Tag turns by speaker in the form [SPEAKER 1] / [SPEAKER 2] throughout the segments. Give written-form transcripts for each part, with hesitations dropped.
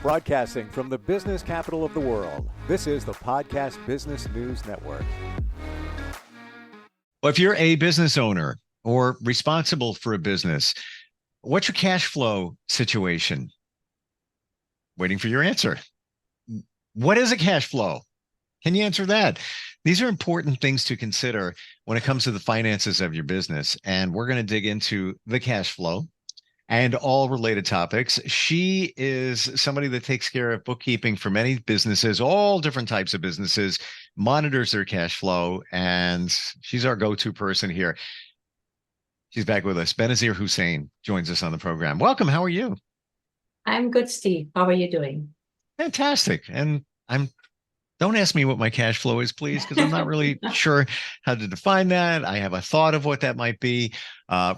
[SPEAKER 1] Broadcasting from the business capital of the world, this is the Podcast Business News Network.
[SPEAKER 2] Well, if you're a business owner or responsible for a business, what's your cash flow situation? Waiting for your answer. What is a cash flow? Can you answer that? These are important things to consider when it comes to the finances of your business. And we're going to dig into the cash flow and all related topics. She is somebody that takes care of bookkeeping for many businesses, all different types of businesses, monitors their cash flow, and she's our go-to person here. She's back with us. Benazir Hussain joins us on the program. Welcome. How are you?
[SPEAKER 3] I'm good, Steve. How are you doing?
[SPEAKER 2] Fantastic. And don't ask me what my cash flow is, please, because I'm not really sure how to define that. I have a thought of what that might be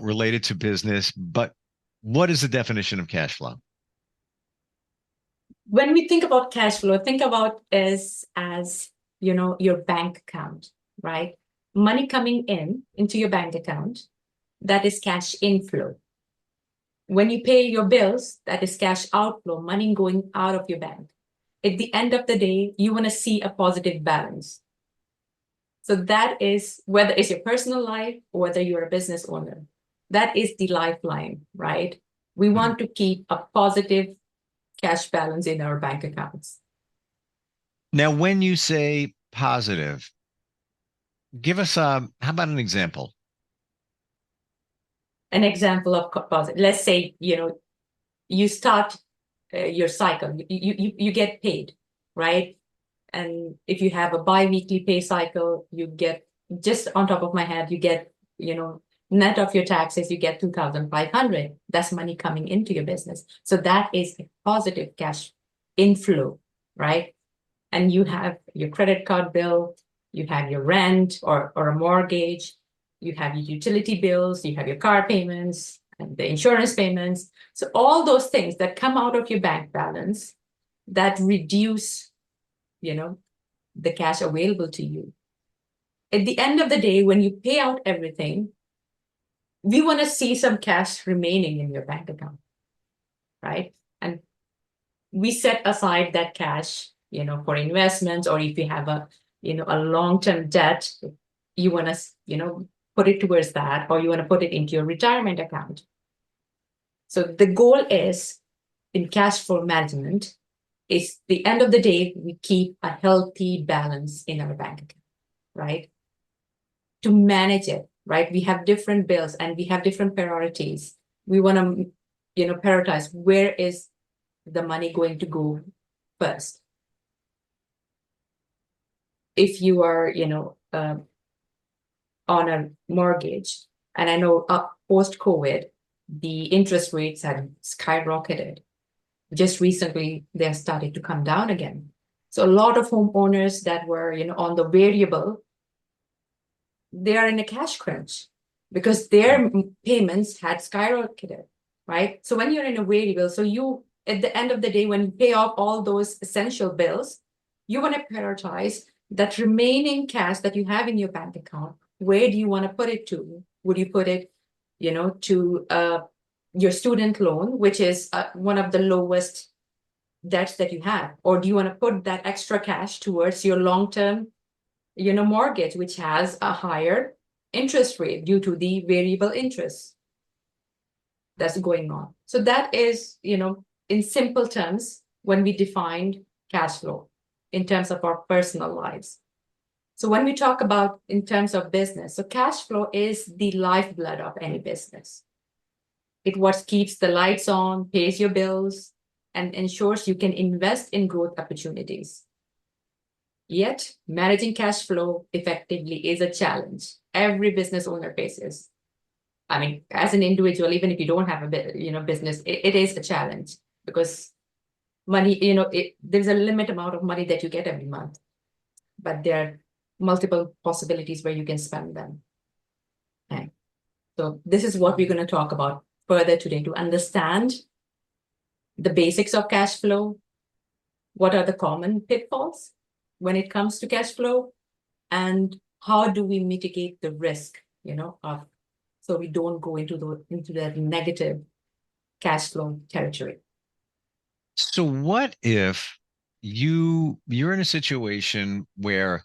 [SPEAKER 2] related to business, but what is the definition of cash flow?
[SPEAKER 3] When we think about cash flow, think about as your bank account, right? Money coming into your bank account, that is cash inflow. When you pay your bills, that is cash outflow, money going out of your bank. At the end of the day, you want to see a positive balance. So that is, whether it's your personal life or whether you're a business owner, that is the lifeline, right? We want to keep a positive cash balance in our bank accounts.
[SPEAKER 2] Now, when you say positive, give us how about an example?
[SPEAKER 3] An example of positive. Let's say, you start your cycle, you get paid, right? And if you have a bi-weekly pay cycle, you get, just on top of my head, you get, net of your taxes, you get 2,500. That's money coming into your business. So that is a positive cash inflow, right? And you have your credit card bill, you have your rent or a mortgage, you have your utility bills, you have your car payments, and the insurance payments. So all those things that come out of your bank balance that reduce, the cash available to you. At the end of the day, when you pay out everything, we want to see some cash remaining in your bank account, right? And we set aside that cash, for investments, or if you have a long-term debt, you want to, put it towards that, or you want to put it into your retirement account. So the goal is, in cash flow management, is the end of the day, we keep a healthy balance in our bank account, right? To manage it, right? We have different bills and we have different priorities. We want to, prioritize where is the money going to go first. If you are, on a mortgage, and I know post-COVID, the interest rates had skyrocketed. Just recently, they're starting to come down again. So a lot of homeowners that were, on the variable, they are in a cash crunch because their payments had skyrocketed, right? So when you're in a variable, so you, at the end of the day, when you pay off all those essential bills, you want to prioritize that remaining cash that you have in your bank account. Where do you want to put it to? Would you put it, to your student loan, which is one of the lowest debts that you have? Or do you want to put that extra cash towards your long-term, mortgage, which has a higher interest rate due to the variable interest that's going on? So that is, in simple terms, when we defined cash flow in terms of our personal lives. So when we talk about in terms of business, so cash flow is the lifeblood of any business. It what keeps the lights on, pays your bills, and ensures you can invest in growth opportunities. Yet, managing cash flow effectively is a challenge every business owner faces. I mean, as an individual, even if you don't have a business, it is a challenge because money, there's a limit amount of money that you get every month, but there are multiple possibilities where you can spend them. Okay. So this is what we're going to talk about further today to understand the basics of cash flow. What are the common pitfalls when it comes to cash flow, and how do we mitigate the risk, so we don't go into the negative cash flow territory.
[SPEAKER 2] So what if you're in a situation where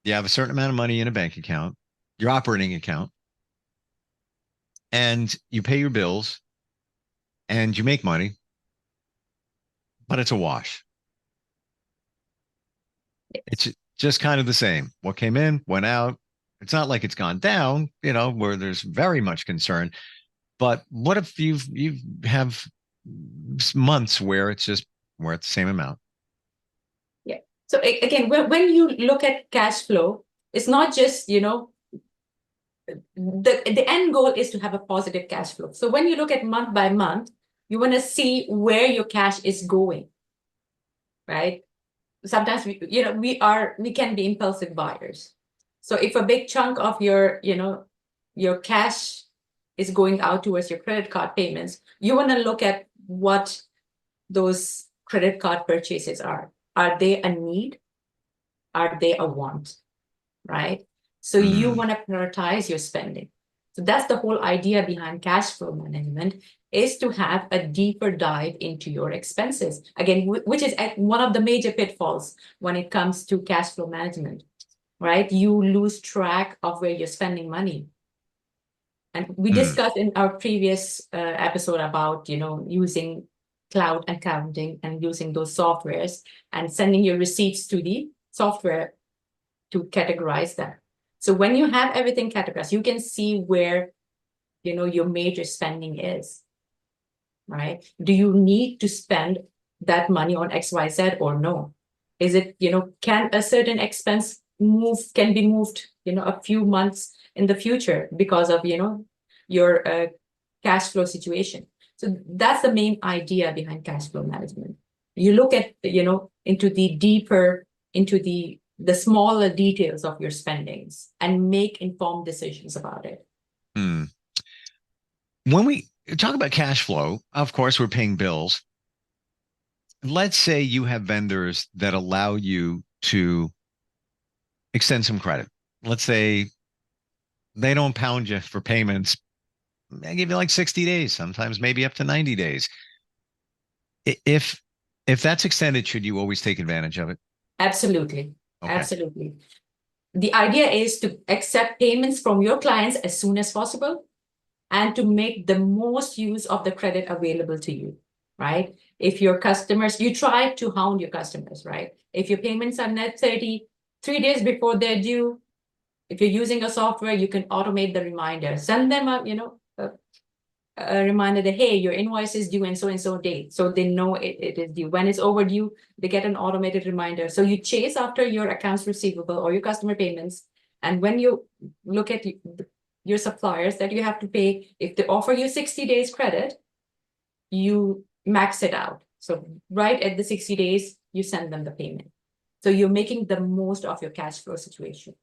[SPEAKER 2] you have a certain amount of money in a bank account, your operating account, and you pay your bills and you make money, but it's a wash. It's just kind of the same. What came in, went out. It's not like it's gone down, where there's very much concern. But what if you have months where it's just we're at the same amount?
[SPEAKER 3] Yeah. So again, when you look at cash flow, it's not just, the end goal is to have a positive cash flow. So when you look at month by month, you want to see where your cash is going, right? Sometimes we can be impulsive buyers. So if a big chunk of your cash is going out towards your credit card payments, you want to look at what those credit card purchases are. Are they a need? Are they a want? Right? So you want to prioritize your spending. So that's the whole idea behind cash flow management, is to have a deeper dive into your expenses. Again, which is one of the major pitfalls when it comes to cash flow management, right? You lose track of where you're spending money. And we discussed in our previous episode about, using cloud accounting and using those softwares and sending your receipts to the software to categorize them. So when you have everything categorized, you can see where, your major spending is, right? Do you need to spend that money on XYZ or no? Is it, can a certain expense can be moved, a few months in the future because of, your cash flow situation? So that's the main idea behind cash flow management. You look at, into the smaller details of your spendings and make informed decisions about it.
[SPEAKER 2] When we talk about cash flow, of course, we're paying bills. Let's say you have vendors that allow you to extend some credit. Let's say they don't pound you for payments. They give you like 60 days, sometimes maybe up to 90 days. If that's extended, should you always take advantage of it?
[SPEAKER 3] Absolutely.
[SPEAKER 2] Okay.
[SPEAKER 3] Absolutely. The idea is to accept payments from your clients as soon as possible and to make the most use of the credit available to you, right? If your customers, you try to hound your customers, right? If your payments are net 33 days before they're due, if you're using a software, you can automate the reminder. Send them a reminder that, hey, your invoice is due and so date. So they know it is due. When it's overdue, they get an automated reminder. So you chase after your accounts receivable or your customer payments. And when you look at your suppliers that you have to pay, if they offer you 60 days credit, you max it out. So right at the 60 days, you send them the payment. So you're making the most of your cash flow situation.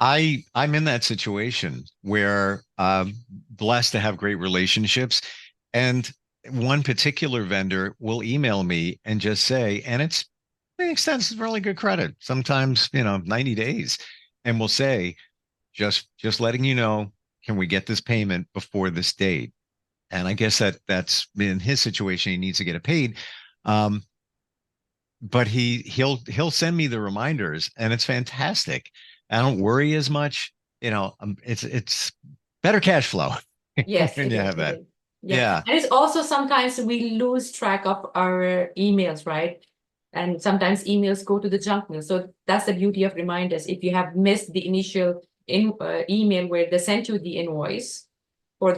[SPEAKER 2] I'm in that situation where I'm blessed to have great relationships. And one particular vendor will email me and just say, and it extends really good credit, sometimes, 90 days, and will say, just letting you know, can we get this payment before this date? And I guess that's in his situation, he needs to get it paid. But he'll send me the reminders, and it's fantastic. I don't worry as much. It's better cash flow.
[SPEAKER 3] Yes,
[SPEAKER 2] when you have that. Yeah.
[SPEAKER 3] And it's also sometimes we lose track of our emails, right? And sometimes emails go to the junk mail. So that's the beauty of reminders. If you have missed the initial email where they sent you the invoice for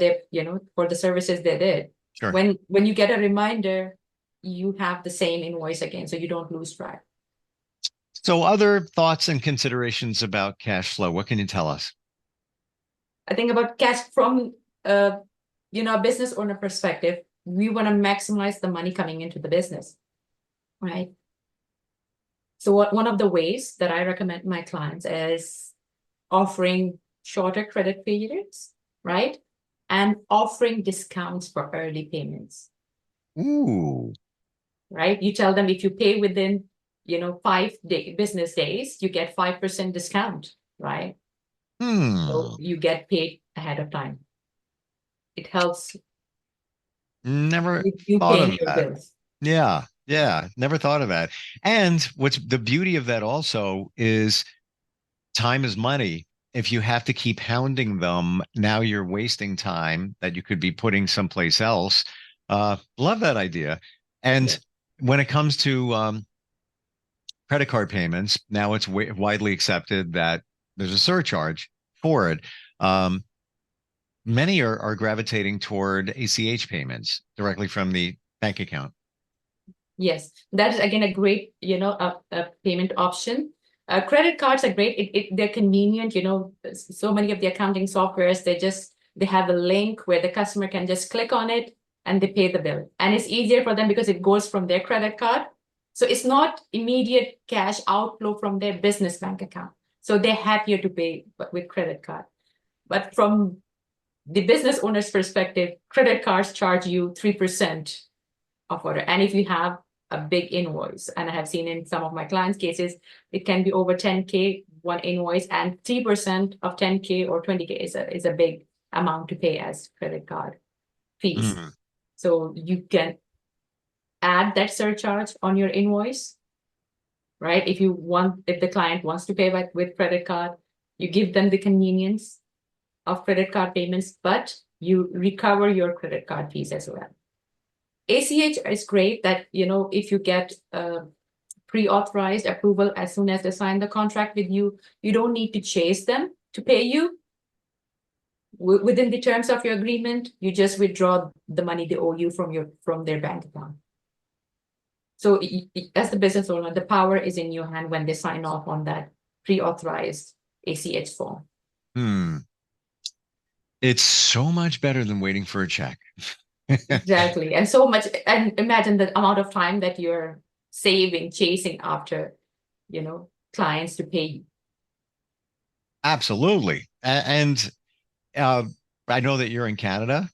[SPEAKER 3] for the services they did,
[SPEAKER 2] Sure.
[SPEAKER 3] When you get a reminder, you have the same invoice again, so you don't lose track.
[SPEAKER 2] So other thoughts and considerations about cash flow, what can you tell us?
[SPEAKER 3] I think about cash from a business owner perspective, we want to maximize the money coming into the business, right? So one of the ways that I recommend my clients is offering shorter credit periods, right? And offering discounts for early payments.
[SPEAKER 2] Ooh.
[SPEAKER 3] Right? You tell them if you pay within 5 business days, you get 5% discount, right? So you get paid ahead of time. It helps
[SPEAKER 2] Never
[SPEAKER 3] You
[SPEAKER 2] thought
[SPEAKER 3] paying
[SPEAKER 2] of
[SPEAKER 3] your
[SPEAKER 2] that.
[SPEAKER 3] bills.
[SPEAKER 2] Yeah. Yeah. Never thought of that. And what's the beauty of that also is time is money. If you have to keep hounding them, now you're wasting time that you could be putting someplace else. Love that idea.
[SPEAKER 3] Yeah.
[SPEAKER 2] And when it comes to credit card payments, now it's widely accepted that there's a surcharge for it. Um, Many are gravitating toward ACH payments directly from the bank account.
[SPEAKER 3] Yes, that is again a great, a payment option. Credit cards are great. They're convenient. So many of the accounting softwares, they have a link where the customer can just click on it and they pay the bill. And it's easier for them because it goes from their credit card. So it's not immediate cash outflow from their business bank account. So they're happier to pay with credit card. But from the business owner's perspective, credit cards charge you 3% of order. And if you have a big invoice, and I have seen in some of my clients' cases, it can be over 10K one invoice, and 3% of 10K or 20K is a big amount to pay as credit card fees.
[SPEAKER 2] Mm.
[SPEAKER 3] So you can add that surcharge on your invoice, right? If the client wants to pay with credit card, you give them the convenience of credit card payments, but you recover your credit card fees as well. ACH is great that, if you get pre-authorized approval as soon as they sign the contract with you, you don't need to chase them to pay you. Within the terms of your agreement, you just withdraw the money they owe you from their bank account. So as the business owner, the power is in your hand when they sign off on that pre-authorized ACH form.
[SPEAKER 2] It's so much better than waiting for a check.
[SPEAKER 3] Exactly. And so much, and imagine the amount of time that you're saving, chasing after, clients to pay you.
[SPEAKER 2] Absolutely. And I know that you're in Canada,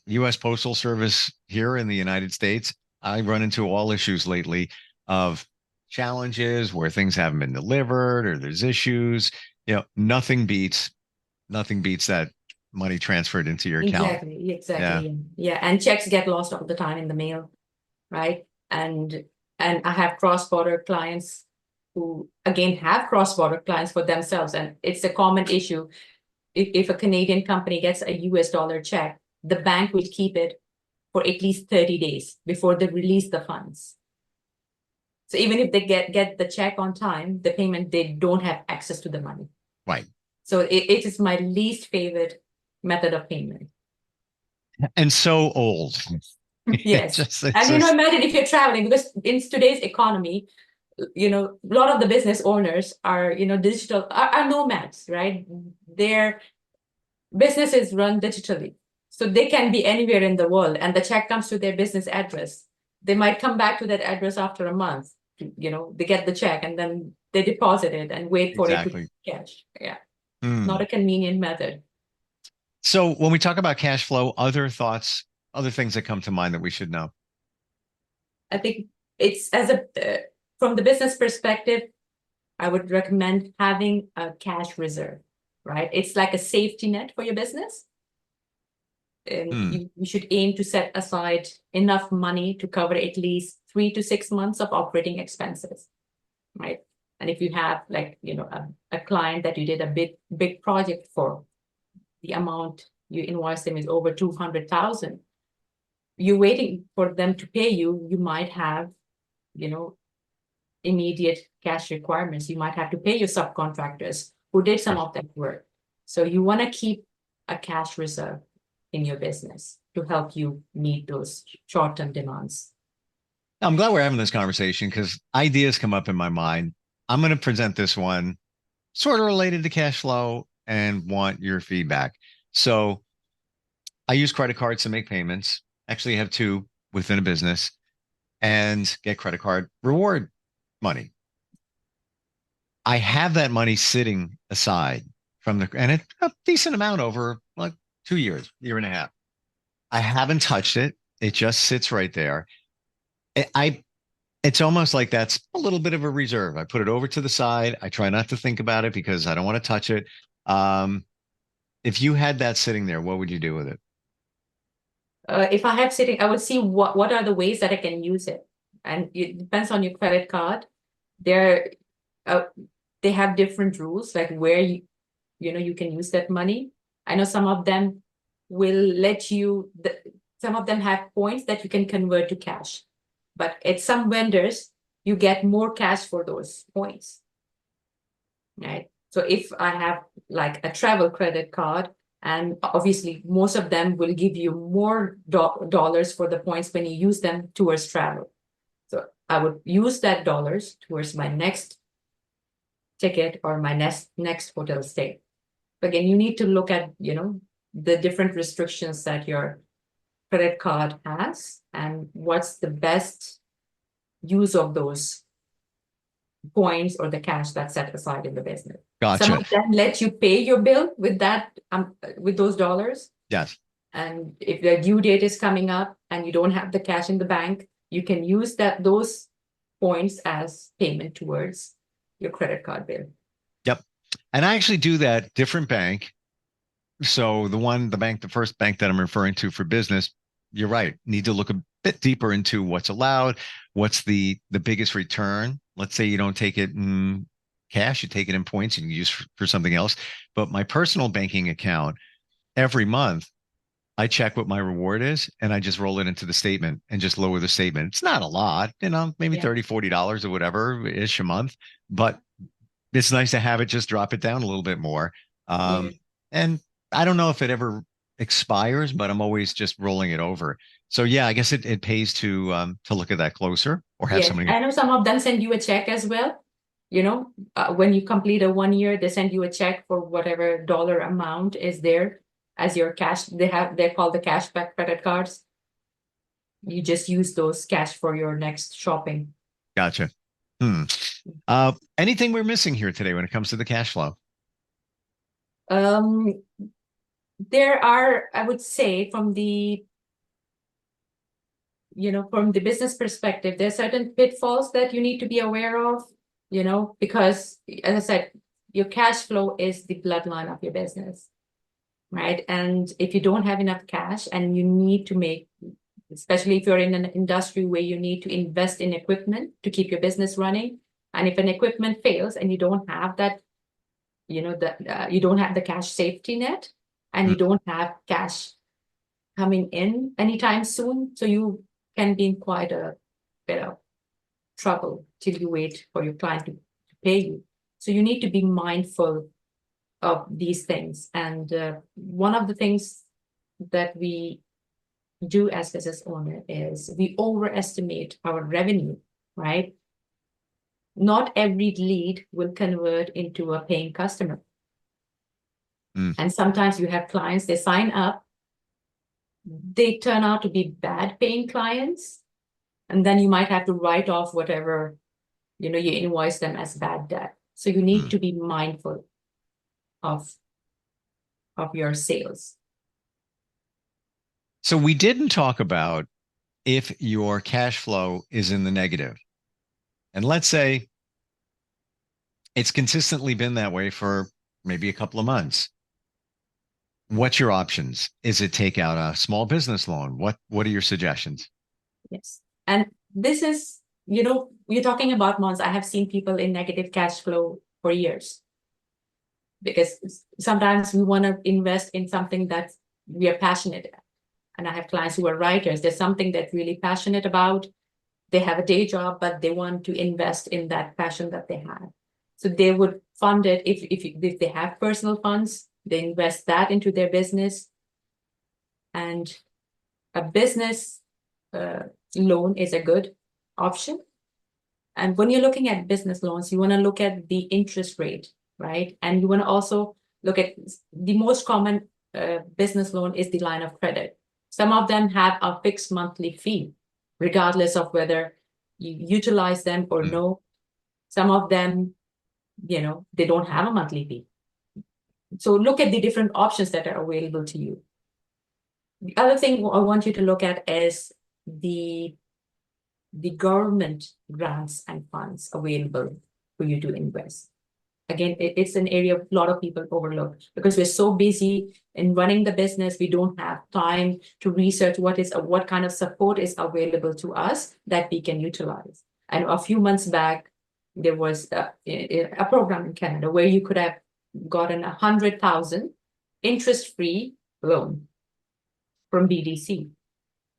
[SPEAKER 2] U.S. Postal Service here in the United States. I run into all issues lately of challenges where things haven't been delivered or there's issues. Nothing beats that money transferred into your account.
[SPEAKER 3] Exactly. Yeah. And checks get lost all the time in the mail, right? And I have cross-border clients who again have cross-border clients for themselves, and it's a common issue. If a Canadian company gets a US dollar check, the bank will keep it for at least 30 days before they release the funds. So even if they get the check on time, the payment, they don't have access to the money.
[SPEAKER 2] Right.
[SPEAKER 3] So it is my least favorite method of payment.
[SPEAKER 2] And so old.
[SPEAKER 3] Yes.
[SPEAKER 2] It's
[SPEAKER 3] And imagine if you're traveling, because in today's economy, a lot of the business owners are, digital, are nomads, right? Their business is run digitally. So they can be anywhere in the world, and the check comes to their business address. They might come back to that address after a month. They get the check and then they deposit it and wait for it to cash. Yeah. Not a convenient method.
[SPEAKER 2] So when we talk about cash flow, other thoughts, other things that come to mind that we should know?
[SPEAKER 3] I think it's from the business perspective, I would recommend having a cash reserve, right? It's like a safety net for your business. And you should aim to set aside enough money to cover at least 3 to 6 months of operating expenses, right? And if you have a client that you did a big project for, the amount you invoice them is over 200,000. You're waiting for them to pay you. You might have, immediate cash requirements. You might have to pay your subcontractors who did some of that work. So you want to keep a cash reserve in your business to help you meet those short-term demands.
[SPEAKER 2] I'm glad we're having this conversation because ideas come up in my mind. I'm going to present this one sort of related to cash flow and want your feedback. So I use credit cards to make payments. Actually, I have two within a business and get credit card reward money. I have that money sitting aside and it's a decent amount over like 2 years, year and a half. I haven't touched it. It just sits right there. It's almost like that's a little bit of a reserve. I put it over to the side. I try not to think about it because I don't want to touch it. If you had that sitting there, what would you do with it?
[SPEAKER 3] If I have sitting, I would see what are the ways that I can use it. And it depends on your credit card. They're, uh, they have different rules, like where you can use that money. I know some of them will let you, some of them have points that you can convert to cash. But at some vendors, you get more cash for those points, right? So if I have like a travel credit card, and obviously most of them will give you more dollars for the points when you use them towards travel. So I would use that dollars towards my next ticket or my next hotel stay. Again, you need to look at, the different restrictions that your credit card has and what's the best use of those points or the cash that's set aside in the business. Some
[SPEAKER 2] Gotcha.
[SPEAKER 3] of them let you pay your bill with that, with those dollars.
[SPEAKER 2] Yes.
[SPEAKER 3] And if the due date is coming up and you don't have the cash in the bank, you can use those points as payment towards your credit card bill.
[SPEAKER 2] Yep. And I actually do that different bank. So the first bank that I'm referring to for business, you're right. Need to look a bit deeper into what's allowed, what's the biggest return. Let's say you don't take it in cash, you take it in points, you can use for something else. But my personal banking account, every month, I check what my reward is and I just roll it into the statement and just lower the statement. It's not a lot, maybe
[SPEAKER 3] Yeah.
[SPEAKER 2] $30, $40 or whatever ish a month, but it's nice to have it just drop it down a little bit more.
[SPEAKER 3] Yeah.
[SPEAKER 2] And I don't know if it ever expires, but I'm always just rolling it over. So yeah, I guess it pays to look at that closer or have
[SPEAKER 3] Yes,
[SPEAKER 2] somebody.
[SPEAKER 3] I know some of them send you a check as well. When you complete a 1 year, they send you a check for whatever dollar amount is there as your cash. They're called the cashback credit cards. You just use those cash for your next shopping.
[SPEAKER 2] Gotcha. Anything we're missing here today when it comes to the cash flow?
[SPEAKER 3] There are, I would say, from the business perspective, there's certain pitfalls that you need to be aware of, because as I said, your cash flow is the bloodline of your business, right? And if you don't have enough cash and you need to make, especially if you're in an industry where you need to invest in equipment to keep your business running, and if an equipment fails and you don't have that, you don't have the cash safety net, and you don't have cash coming in anytime soon, so you can be in quite a bit of trouble till you wait for your client to pay you. So you need to be mindful of these things. And one of the things that we do as business owner is we overestimate our revenue, right? Not every lead will convert into a paying customer. And sometimes you have clients, they sign up, they turn out to be bad paying clients, and then you might have to write off whatever, you invoice them as bad debt. So you need to be mindful of your sales.
[SPEAKER 2] So we didn't talk about if your cash flow is in the negative. And let's say it's consistently been that way for maybe a couple of months. What's your options? Is it take out a small business loan? What are your suggestions?
[SPEAKER 3] Yes. And this is, you're talking about months. I have seen people in negative cash flow for years, because sometimes we want to invest in something that we are passionate about. And I have clients who are writers. There's something they're really passionate about. They have a day job, but they want to invest in that passion that they have. So they would fund it if they have personal funds, they invest that into their business. And a business loan is a good option. And when you're looking at business loans, you want to look at the interest rate, right? And you want to also look at the most common business loan is the line of credit. Some of them have a fixed monthly fee, regardless of whether you utilize them or no. Some of them, they don't have a monthly fee. So look at the different options that are available to you. The other thing I want you to look at is the government grants and funds available for you to invest. Again, it's an area a lot of people overlook because we're so busy in running the business. We don't have time to research what kind of support is available to us that we can utilize. And a few months back, there was a program in Canada where you could have gotten 100,000 interest-free loan from BDC.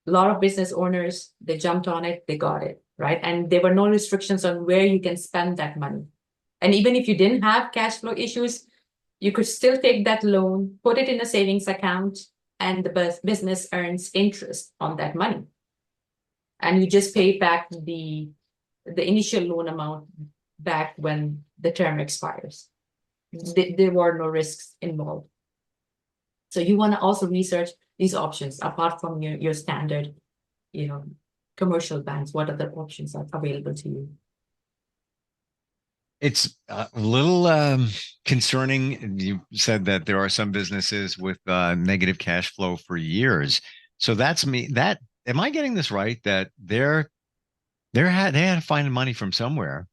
[SPEAKER 3] A lot of business owners, they jumped on it, they got it, right? And there were no restrictions on where you can spend that money. And even if you didn't have cash flow issues, you could still take that loan, put it in a savings account, and the business earns interest on that money. And you just pay back the initial loan amount back when the term expires. There were no risks involved. So you want to also research these options apart from your standard, commercial banks. What other options are available to you?
[SPEAKER 2] It's a little concerning. You said that there are some businesses with negative cash flow for years. So that's am I getting this right? That they had to find money from somewhere.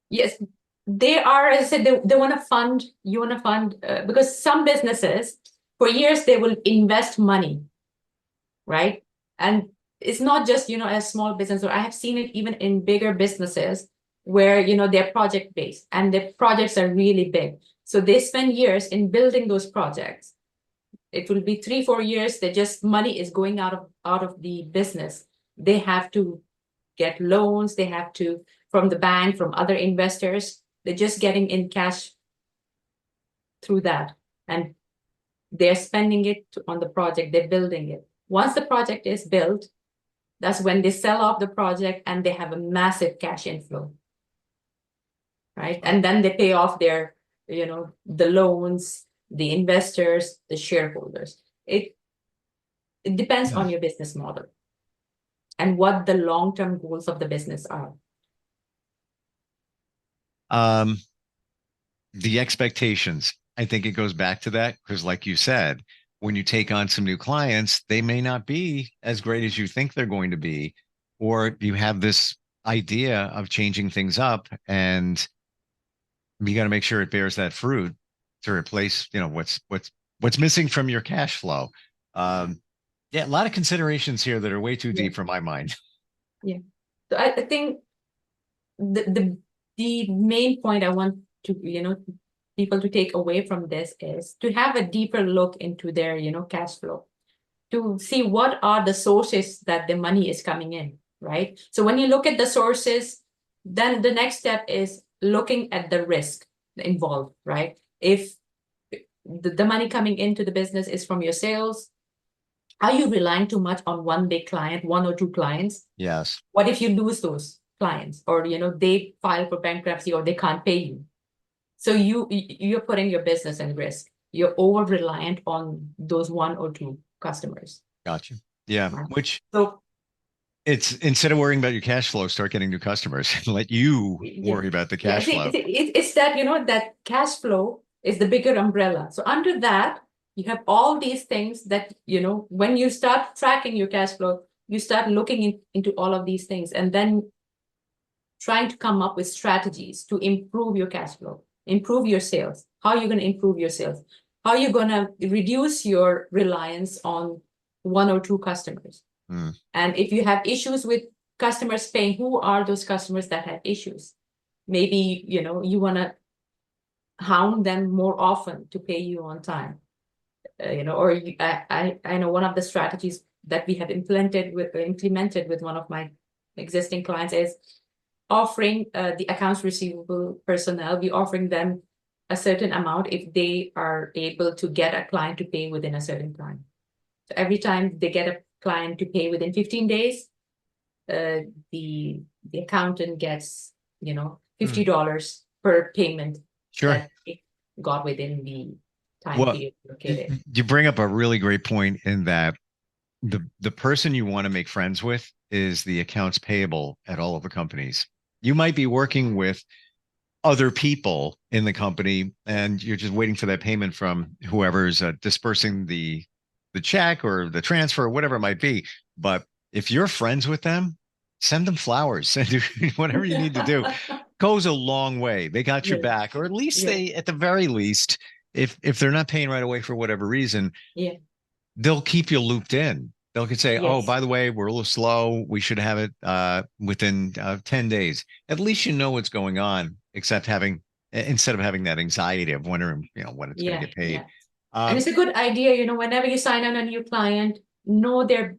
[SPEAKER 3] Yes, they are. As I said, they want to fund. You want to fund because some businesses for years they will invest money, right? And it's not just a small business. Or I have seen it even in bigger businesses where they're project based and the projects are really big. So they spend years in building those projects. It will be 3-4 years that just money is going out of the business. They have to get loans. They have to from the bank, from other investors. They're just getting in cash through that, and they're spending it on the project. They're building it. Once the project is built, that's when they sell off the project and they have a massive cash inflow. Right. And then they pay off their, the loans, the investors, the shareholders. It depends on your business model and what the long-term goals of the business are.
[SPEAKER 2] The expectations, I think it goes back to that because like you said, when you take on some new clients, they may not be as great as you think they're going to be, or you have this idea of changing things up and you got to make sure it bears that fruit to replace, what's missing from your cash flow. A lot of considerations here that are way too deep for my mind.
[SPEAKER 3] Yeah. So I think the main point I want to, people to take away from this is to have a deeper look into their, cash flow, to see what are the sources that the money is coming in, right? So when you look at the sources, then the next step is looking at the risk involved, right? If the money coming into the business is from your sales, are you relying too much on one big client, 1 or 2 clients?
[SPEAKER 2] Yes.
[SPEAKER 3] What if you lose those clients, or they file for bankruptcy, or they can't pay you? So you're putting your business in risk. You're over reliant on those 1 or 2 customers.
[SPEAKER 2] Gotcha. Yeah.
[SPEAKER 3] Right.
[SPEAKER 2] It's instead of worrying about your cash flow, start getting new customers and let you worry about the cash flow.
[SPEAKER 3] It's that, that cash flow is the bigger umbrella. So under that, you have all these things that, when you start tracking your cash flow, you start looking into all of these things and then trying to come up with strategies to improve your cash flow, improve your sales. How are you going to improve your sales? How are you going to reduce your reliance on 1 or 2 customers? And if you have issues with customers paying, who are those customers that have issues? Maybe, you want to hound them more often to pay you on time. I know one of the strategies that we have implemented with one of my existing clients is offering the accounts receivable personnel. We're offering them a certain amount if they are able to get a client to pay within a certain time. So every time they get a client to pay within 15 days, the accountant gets, $50 per payment.
[SPEAKER 2] Sure.
[SPEAKER 3] That it got within the time period located.
[SPEAKER 2] You bring up a really great point in that the person you want to make friends with is the accounts payable at all of the companies. You might be working with other people in the company and you're just waiting for that payment from whoever's dispersing the check or the transfer, or whatever it might be. But if you're friends with them, send them flowers, send whatever you need to do. Goes a long way. They got your back, or at least they, at the very least, if they're not paying right away for whatever reason, they'll keep you looped in. They'll could say, oh,
[SPEAKER 3] Yes.
[SPEAKER 2] by the way, we're a little slow. We should have it within 10 days. At least you know what's going on, instead of having that anxiety of wondering, when it's going to get paid.
[SPEAKER 3] Yeah. And it's a good idea, whenever you sign on a new client, know the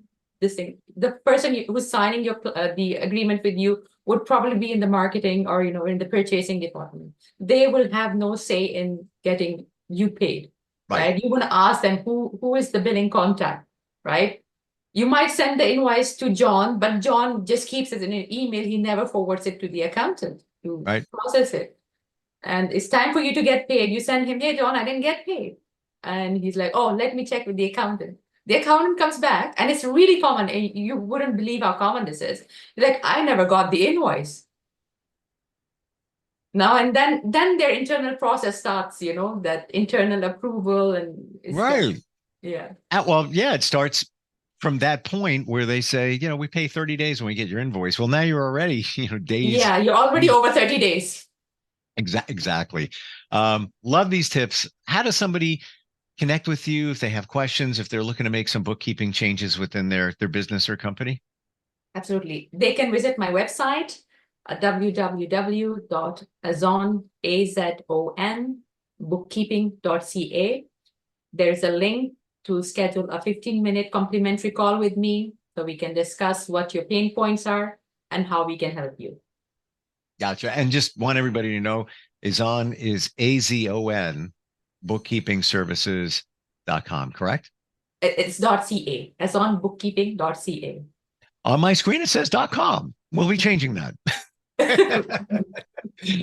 [SPEAKER 3] person who's signing the agreement with you would probably be in the marketing or, in the purchasing department. They will have no say in getting you paid, right? You want to ask them who is the billing contact, right? You might send the invoice to John, but John just keeps it in an email. He never forwards it to the accountant to process it. And it's time for you to get paid. You send him, hey, John, I didn't get paid. And he's like, oh, let me check with the accountant. The accountant comes back, and it's really common. And you wouldn't believe how common this is. Like, I never got the invoice. Now, and then their internal process starts, that internal approval and
[SPEAKER 2] It starts from that point where they say, we pay 30 days when we get your invoice. Well, now you're already, days.
[SPEAKER 3] Yeah, you're already over 30 days.
[SPEAKER 2] Exactly. Love these tips. How does somebody connect with you if they have questions, if they're looking to make some bookkeeping changes within their business or company?
[SPEAKER 3] Absolutely. They can visit my website, www.AZON, There's a link to schedule a 15-minute complimentary call with me so we can discuss what your pain points are and how we can help you.
[SPEAKER 2] Gotcha. And just want everybody to know, AZON is AZON, bookkeepingservices.com, correct?
[SPEAKER 3] It's .ca, AZONbookkeeping.ca.
[SPEAKER 2] On my screen, it says .com. We'll be changing that.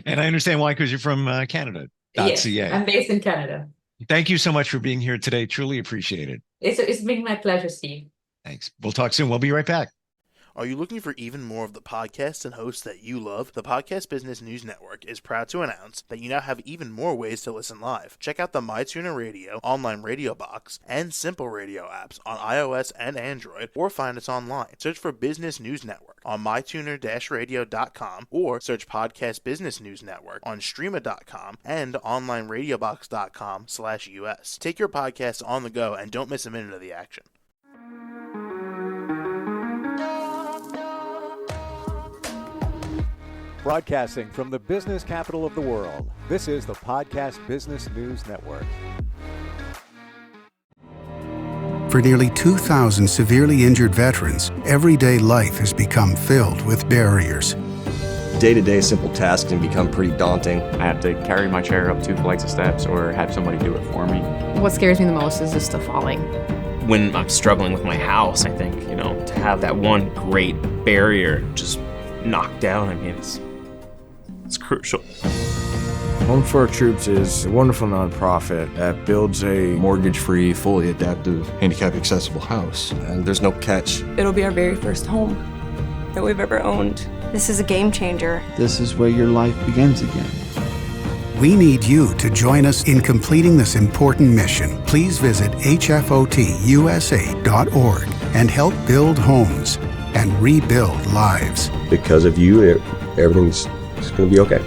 [SPEAKER 2] And I understand why, because you're from Canada.
[SPEAKER 3] Yes,
[SPEAKER 2] .ca.
[SPEAKER 3] I'm based in Canada.
[SPEAKER 2] Thank you so much for being here today. Truly appreciate it.
[SPEAKER 3] It's been my pleasure, Steve.
[SPEAKER 2] Thanks. We'll talk soon. We'll be right back.
[SPEAKER 4] Are you looking for even more of the podcasts and hosts that you love? The Podcast Business News Network is proud to announce that you now have even more ways to listen live. Check out the MyTuner Radio, online radio box, and Simple Radio apps on iOS and Android, or find us online. Search for Business News Network on mytuner-radio.com, or search Podcast Business News Network on streama.com and onlineradiobox.com/US. Take your podcast on the go and don't miss a minute of the action.
[SPEAKER 1] Broadcasting from the business capital of the world, this is the Podcast Business News Network.
[SPEAKER 5] For nearly 2,000 severely injured veterans, everyday life has become filled with barriers.
[SPEAKER 6] Day-to-day simple tasks can become pretty daunting.
[SPEAKER 7] I have to carry my chair up 2 flights of steps or have somebody do it for me.
[SPEAKER 8] What scares me the most is just the falling.
[SPEAKER 9] When I'm struggling with my house, I think, to have that one great barrier just knocked down, it's crucial.
[SPEAKER 10] Home for Our Troops is a wonderful nonprofit that builds a
[SPEAKER 11] mortgage-free, fully adaptive, handicap-accessible house.
[SPEAKER 6] And there's no catch.
[SPEAKER 12] It'll be our very first home that we've ever owned.
[SPEAKER 13] This is a game changer.
[SPEAKER 14] This is where your life begins again.
[SPEAKER 5] We need you to join us in completing this important mission. Please visit hfotusa.org and help build homes and rebuild lives.
[SPEAKER 6] Because of you, everything's going to be okay.